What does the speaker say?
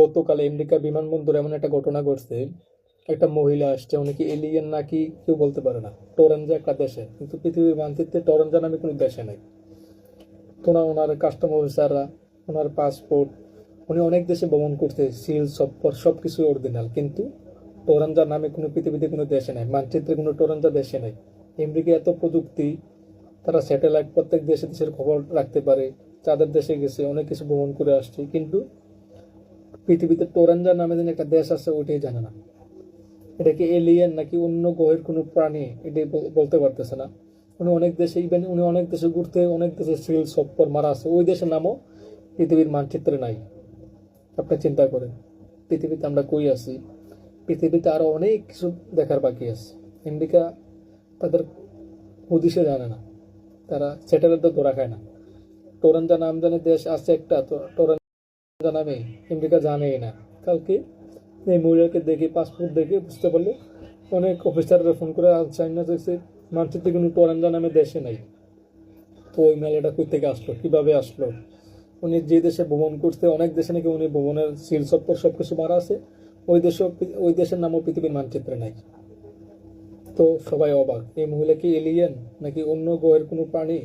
গতকাল আমেরিকা বিমানবন্দরে এমন একটা ঘটনা ঘটছে। একটা মহিলা আসছে, উনি কি এলিয়েন নাকি কেউ বলতে পারে না। টরেঞ্জা একটা দেশে, কিন্তু পৃথিবীর মানচিত্রে টরেঞ্জা নামে কোনো দেশে নাই। তো ওনার কাস্টম অফিসাররা, ওনার পাসপোর্ট, উনি অনেক দেশে ভ্রমণ করতে, সিল সব কিছু অরিজিনাল, কিন্তু টরেঞ্জা নামে কোনো পৃথিবীতে কোনো দেশে নাই, মানচিত্রে কোনো টরেঞ্জা দেশে নাই। আমেরিকা এত প্রযুক্তি, তারা স্যাটেলাইট প্রত্যেক দেশে দেশের খবর রাখতে পারে, চাঁদের দেশে গেছে, অনেক কিছু ভ্রমণ করে আসছে, কিন্তু পৃথিবীতে টোরানজা নামে যেন একটা দেশ আছে ওইটাই জানে না। এটা কি এলিয়েন নাকি অন্য গ্রহের কোনো প্রাণী, এটাই বলতে পারতেছে না। উনি অনেক দেশে ঘুরতে, অনেক দেশে সিল সপ্পর মারা আছে, ওই দেশের নামও পৃথিবীর মানচিত্রে নাই। আপনি চিন্তা করেন, পৃথিবীতে আমরা কই আছি, পৃথিবীতে আরো অনেক কিছু দেখার বাকি আছে। আমেরিকা তাদের হদিশে জানে না, তারা স্যাটেলাইট ধরা খায় না। টোরানজা নাম জানে দেশ আছে একটা, তো টোরানজা নামে আমেরিকা জানেই না। কালকে এই মহিলাকে দেখে, পাসপোর্ট দেখে বুঝতে পারলো, অনেক অফিসাররা ফোন করে চাইনা দেখছে মানচিত্রে কোনো টোরানজা নামে দেশে নাই। তো ওই মেলাটা কই থেকে আসলো, কিভাবে আসলো? উনি যে দেশে ভ্রমণ করতে, অনেক দেশে নাকি উনি ভ্রমণের সিল সপ্পর সবকিছু মারা আছে, ওই দেশের নামও পৃথিবীর মানচিত্রে নাই। তো সবাই অবাক, এই মহিলা কি এলিয়েন নাকি অন্য গ্রহের কোনো প্রাণী?